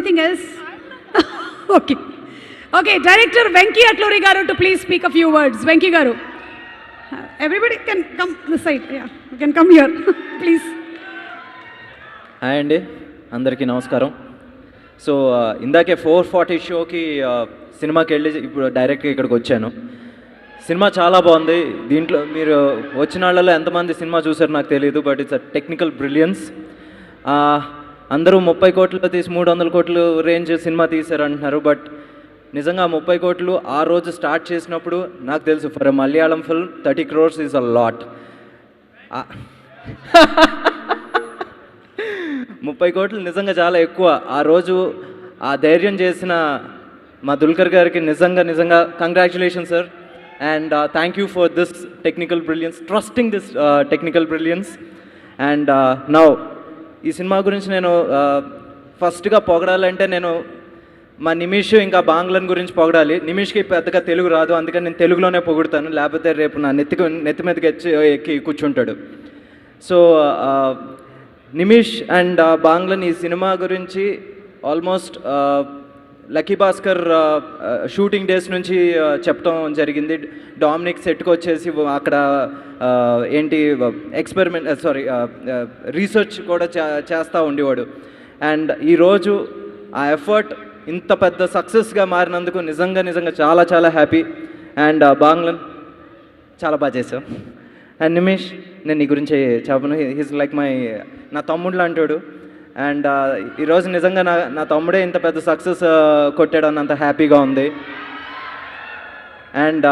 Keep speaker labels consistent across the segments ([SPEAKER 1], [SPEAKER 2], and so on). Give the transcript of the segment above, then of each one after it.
[SPEAKER 1] Anything else? Okay. Okay, Director Venki Atluri garu to please speak a few words. Venki garu. Everybody can come this side. Yeah, you can come here. Please.
[SPEAKER 2] Hi అండి, అందరికీ నమస్కారం. So ఇందాకే 4:40 షోకి సినిమాకి వెళ్ళి ఇప్పుడు డైరెక్ట్గా ఇక్కడికి వచ్చాను. సినిమా చాలా బాగుంది. దీంట్లో మీరు వచ్చిన వాళ్ళలో ఎంతమంది సినిమా చూసారో నాకు తెలియదు, but it's a technical brilliance. అందరూ 30 కోట్లు తీసి 300 కోట్లు రేంజ్ సినిమా తీశారు అంటున్నారు, బట్ నిజంగా 30 కోట్లు ఆ రోజు స్టార్ట్ చేసినప్పుడు నాకు తెలుసు for Malayalam film 30 crores is a lot. 30 కోట్లు నిజంగా చాలా ఎక్కువ. ఆ రోజు ఆ ధైర్యం చేసిన మా దుల్కర్ గారికి నిజంగా congratulation sir, and thank you for this technical brilliance, trusting this technical brilliance. And now ఈ సినిమా గురించి నేను ఫస్ట్గా పొగడాలంటే నేను మా నిమిష్ ఇంకా బాంగ్లన్ గురించి పొగడాలి. నిమిష్కి పెద్దగా తెలుగు రాదు, అందుకని నేను తెలుగులోనే పొగుడతాను, లేకపోతే రేపు నా నెత్తి మీదకి ఎక్కి కూర్చుంటాడు. సో నిమిష్ అండ్ బాంగ్లన్ ఈ సినిమా గురించి almost lucky Bhaskar shooting days నుంచి చెప్పడం జరిగింది. డామినిక్ సెట్కి వచ్చేసి అక్కడ ఏంటి రీసెర్చ్ కూడా చేస్తూ ఉండేవాడు. అండ్ ఈరోజు ఆ ఎఫర్ట్ ఇంత పెద్ద సక్సెస్గా మారినందుకు నిజంగా చాలా హ్యాపీ. అండ్ బాంగ్లన్ చాలా బాగా చేసావు. అండ్ నిమిష్, నేను నీ గురించి చెప్పను, హీస్ లైక్ నా తమ్ముడు అంటాడు. అండ్ ఈరోజు నిజంగా నా తమ్ముడే ఇంత పెద్ద సక్సెస్ కొట్టాడు అన్నంత హ్యాపీగా ఉంది. అండ్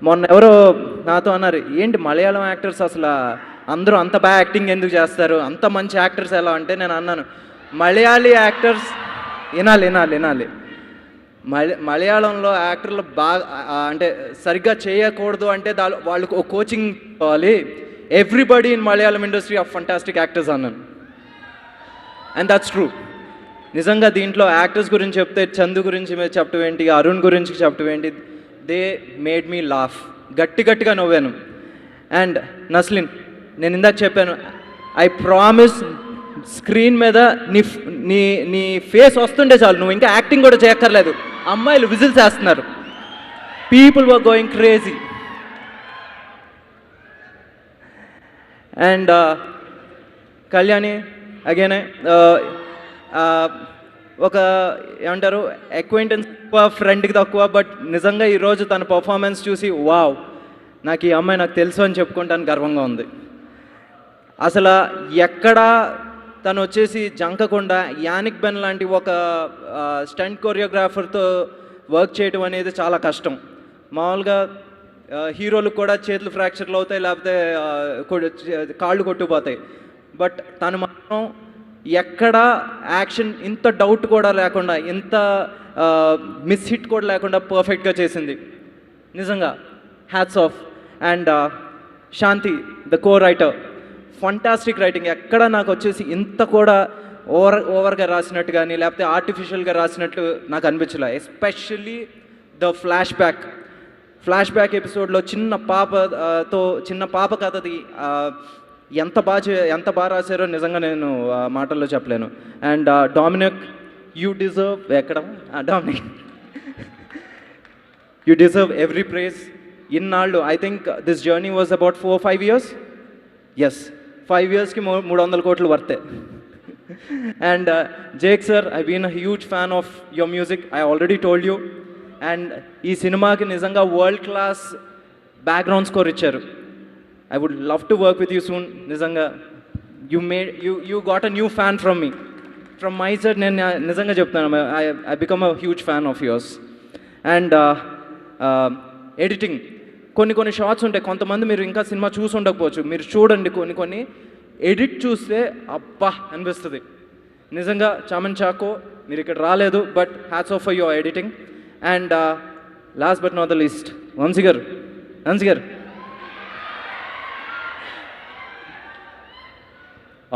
[SPEAKER 2] మొన్న ఎవరో నాతో అన్నారు, ఏంటి మలయాళం యాక్టర్స్ అసలు అందరూ అంత బాగా యాక్టింగ్ ఎందుకు చేస్తారు, అంత మంచి యాక్టర్స్ ఎలా అంటే, నేను అన్నాను మలయాళీ యాక్టర్స్ వినాలి. మలయాళంలో యాక్టర్లు బాగా అంటే సరిగ్గా చేయకూడదు అంటే వాళ్ళకు ఒక కోచింగ్ కావాలి. Everybody in Malayalam industry of fantastic actors అన్నాను. And that's true. నిజంగా దీంట్లో యాక్టర్స్ గురించి చెప్తే చందు గురించి చెప్పడం ఏంటి, అరుణ్ గురించి చెప్పడం ఏంటి, దే మేడ్ మీ లాఫ్, గట్టిగా నవ్వాను. అండ్ నస్లిన్, నేను ఇందాక చెప్పాను, ఐ ప్రామిస్ స్క్రీన్ మీద నీ ఫేస్ వస్తుంటే చాలు, నువ్వు ఇంకా యాక్టింగ్ కూడా చేయక్కర్లేదు. అమ్మాయిలు విజిల్స్ వేస్తున్నారు, people were going crazy. And Kalyani again ఒక ఏమంటారు అక్వైంటెన్స్ ఎక్కువ, ఫ్రెండ్కి తక్కువ, బట్ నిజంగా ఈరోజు తన పర్ఫార్మెన్స్ చూసి వావ్, నాకు ఈ అమ్మాయి నాకు తెలుసు అని చెప్పుకుంటాను గర్వంగా ఉంది. అసలు ఎక్కడా తను వచ్చేసి జంకకుండా యానిక్ బెన్ లాంటి ఒక స్టంట్ కొరియోగ్రాఫర్తో వర్క్ చేయడం అనేది చాలా కష్టం. మామూలుగా హీరోలకు కూడా చేతులు ఫ్రాక్చర్లు అవుతాయి, లేకపోతే కాళ్ళు కొట్టుకుపోతాయి, బట్ తను మాత్రం ఎక్కడా యాక్షన్ ఇంత డౌట్ కూడా లేకుండా, ఇంత మిస్ హిట్ కూడా లేకుండా పర్ఫెక్ట్గా చేసింది. నిజంగా hats off. And Shanti, the co writer, fantastic writing. ఎక్కడ నాకు వచ్చేసి ఇంత కూడా ఓవర్గా రాసినట్టు కానీ లేకపోతే ఆర్టిఫిషియల్గా రాసినట్లు నాకు అనిపించలే. ఎస్పెషల్లీ ద ఫ్లాష్ బ్యాక్ ఎపిసోడ్లో చిన్న పాప కథది ఎంత బాగా రాశారో నిజంగా నేను మాటల్లో చెప్పలేను. And Dominic, you deserve every prize. ఇన్నాళ్ళు I think this journey was about 4-5 years. Yes, 5 yearsకి 300 కోట్లు వర్తే. And Jake sir, I been a huge fan of your music, I already told you. And ఈ సినిమాకి నిజంగా వరల్డ్ క్లాస్ బ్యాక్గ్రౌండ్ స్కోర్ ఇచ్చారు. I would love to work with you soon. నిజంగా you got a new fan from me, from my side. నేను నిజంగా చెప్తాను, I become a huge fan of yours. And editing, కొన్ని shorts ఉంటాయి, కొంతమంది మీరు ఇంకా సినిమా చూసి ఉండకపోవచ్చు, మీరు చూడండి. కొన్ని ఎడిట్ చూస్తే అబ్బా అనిపిస్తుంది. నిజంగా చామన్ చాకో, మీరు ఇక్కడ రాలేదు, but hats off for your editing. And last but not the least, Vamsi గారు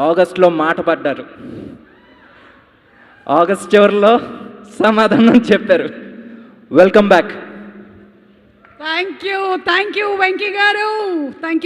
[SPEAKER 2] ఆగస్ట్లో మాట పడ్డారు, ఆగస్ట్ చివరిలో సమాధానం చెప్పారు. Welcome back.
[SPEAKER 1] Thank you, Venki garu. Thank you.